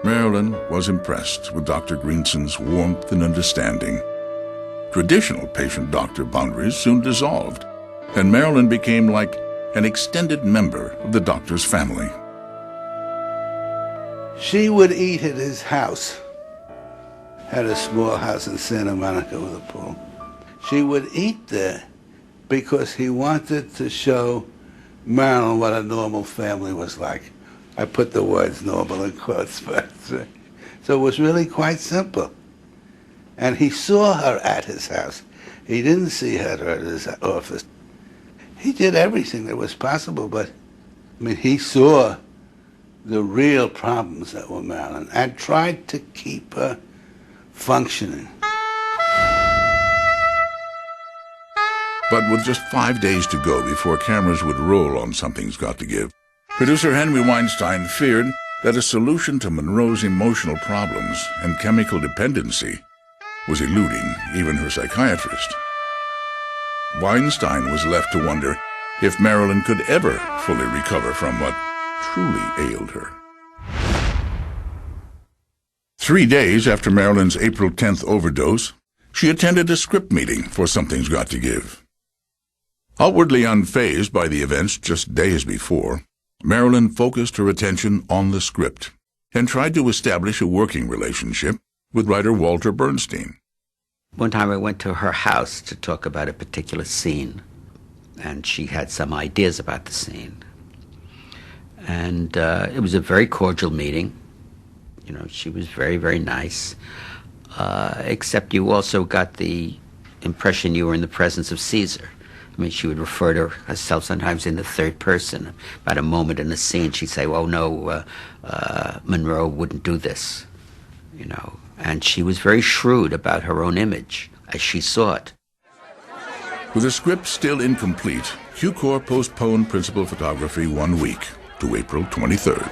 Marilyn was impressed with Dr. Greenson's warmth and understanding. Traditional patient-doctor boundaries soon dissolved, and Marilyn became like an extended member of the doctor's family. She would eat at his house. Had a small house in Santa Monica with a pool. She would eat there because he wanted to show Marilyn what a normal family was like. I put the words normal in quotes, but so it was really quite simple. And he saw her at his house. He didn't see her at his office. He did everything that was possible, but I mean, he saw the real problems that were Marilyn and tried to keep her functioning. But with just 5 days to go before cameras would roll on Something's Got to Give, producer Henry Weinstein feared that a solution to Monroe's emotional problems and chemical dependency was eluding even her psychiatrist. Weinstein was left to wonder if Marilyn could ever fully recover from what truly ailed her. 3 days after Marilyn's April 10th overdose, she attended a script meeting for Something's Got to Give. Outwardly unfazed by the events just days before, Marilyn focused her attention on the script and tried to establish a working relationship with writer Walter Bernstein. One time I went to her house to talk about a particular scene, and she had some ideas about the scene. And it was a very cordial meeting. You know, she was very, very nice, except you also got the impression you were in the presence of Caesar. I mean, she would refer to herself sometimes in the third person. About a moment in a scene, she'd say, "Oh, no, Monroe wouldn't do this," you know. And she was very shrewd about her own image as she saw it. With the script still incomplete, Q-Corp postponed principal photography 1 week to April 23rd.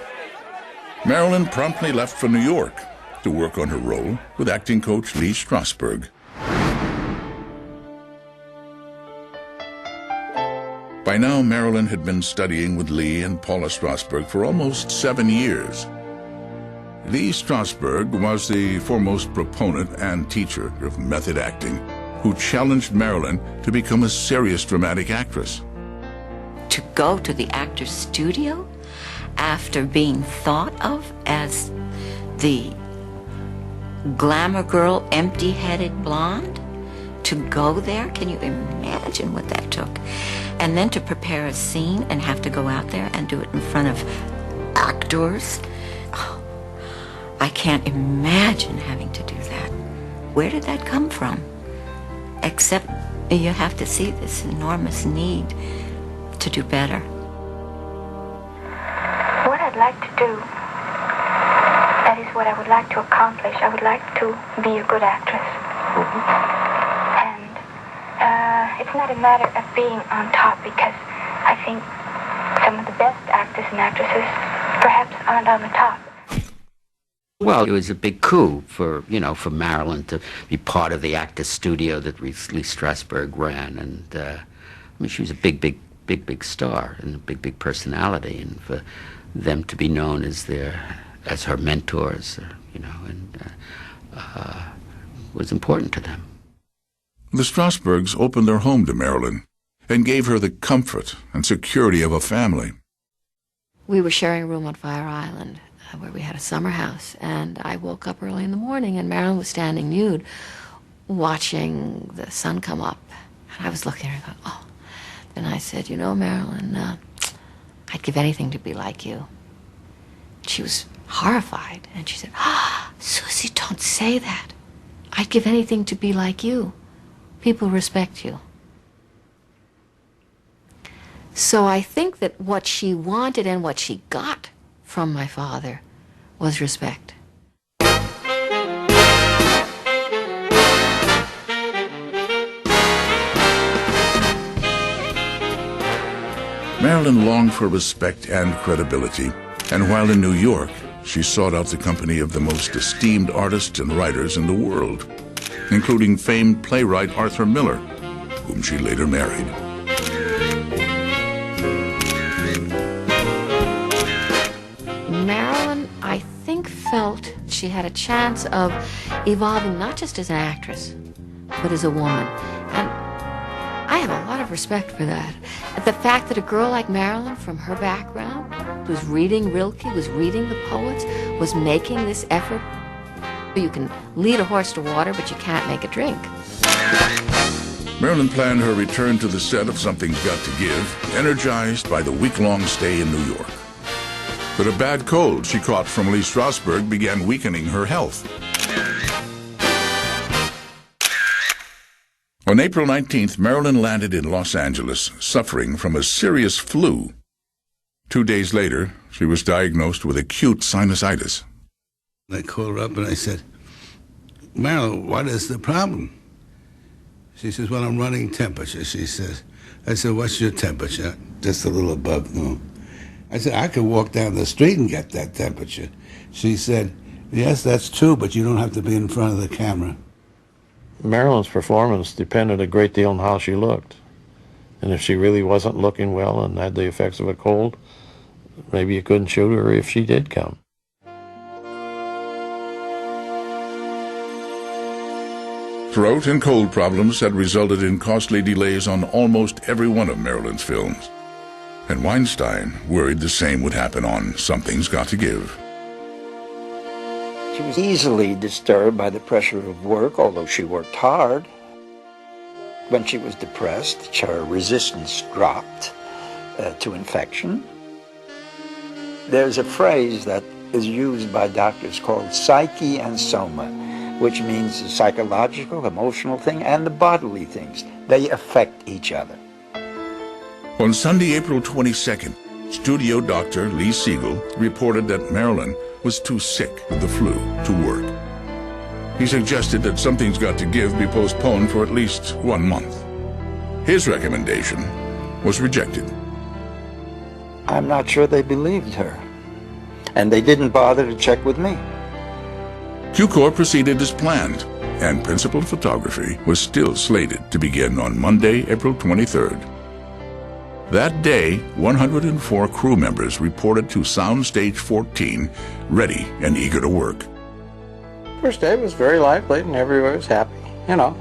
Marilyn promptly left for New York to work on her role with acting coach Lee Strasberg. By now, Marilyn had been studying with Lee and Paula Strasberg for almost 7 years. Lee Strasberg was the foremost proponent and teacher of method acting, who challenged Marilyn to become a serious dramatic actress. To go to the actor's studio after being thought of as the glamour girl, empty-headed blonde, to go there, can you imagine what that took? And then to prepare a scene and have to go out there and do it in front of actors. Oh, I can't imagine having to do that. Where did that come from? Except you have to see this enormous need to do better. What I'd like to do, that is what I would like to accomplish. I would like to be a good actress. And it's not a matter of being on top, because I think some of the best actors and actresses perhaps aren't on the top. Well, it was a big coup for Marilyn to be part of the actor's studio that Lee Strasberg ran. And, I mean, she was a big star and a big personality. And for them to be known as her mentors, was important to them. The Strasbergs opened their home to Marilyn and gave her the comfort and security of a family. We were sharing a room on Fire Island, where we had a summer house, and I woke up early in the morning and Marilyn was standing nude watching the sun come up. And I was looking at her and thought, oh. Then I said, Marilyn, I'd give anything to be like you. She was horrified, and she said, Susie, don't say that. I'd give anything to be like you. People respect you. So I think that what she wanted and what she got from my father was respect. Marilyn longed for respect and credibility, and while in New York, she sought out the company of the most esteemed artists and writers in the world, including famed playwright Arthur Miller, whom she later married. Marilyn, I think, felt she had a chance of evolving not just as an actress, but as a woman. And I have a lot of respect for that. The fact that a girl like Marilyn, from her background, was reading Rilke, was reading the poets, was making this effort. You can lead a horse to water, but you can't make it drink. Marilyn planned her return to the set of Something's Got to Give, energized by the week-long stay in New York. But a bad cold she caught from Lee Strasberg began weakening her health. On April 19th, Marilyn landed in Los Angeles, suffering from a serious flu. 2 days later, she was diagnosed with acute sinusitis. I called her up and I said, Marilyn, what is the problem? She says, well, I'm running temperature, she says. I said, what's your temperature? Just a little above normal. I said, I could walk down the street and get that temperature. She said, yes, that's true, but you don't have to be in front of the camera. Marilyn's performance depended a great deal on how she looked. And if she really wasn't looking well and had the effects of a cold, maybe you couldn't shoot her if she did come. Throat and cold problems had resulted in costly delays on almost every one of Marilyn's films. And Weinstein worried the same would happen on Something's Got to Give. She was easily disturbed by the pressure of work, although she worked hard. When she was depressed, her resistance dropped to infection. There's a phrase that is used by doctors called psyche and soma, which means the psychological, emotional thing, and the bodily things. They affect each other. On Sunday, April 22nd, studio doctor Lee Siegel reported that Marilyn was too sick with the flu to work. He suggested that Something's Got to Give be postponed for at least 1 month. His recommendation was rejected. I'm not sure they believed her, and they didn't bother to check with me. Q-Corps proceeded as planned, and principal photography was still slated to begin on Monday, April 23rd. That day, 104 crew members reported to Soundstage 14, ready and eager to work. First day was very lively and everybody was happy. You know,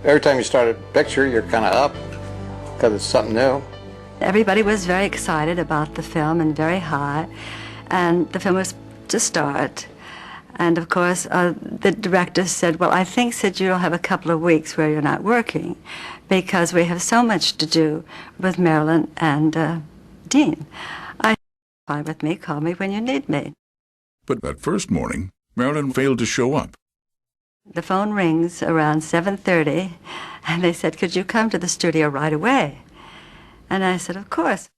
every time you start a picture, you're kind of up because it's something new. Everybody was very excited about the film and very high, and the film was to start. And of course, the director said, well, I think, said, you'll have a couple of weeks where you're not working because we have so much to do with Marilyn and Dean. I said, fine with me, call me when you need me. But that first morning, Marilyn failed to show up. The phone rings around 7:30, and they said, could you come to the studio right away? And I said, of course.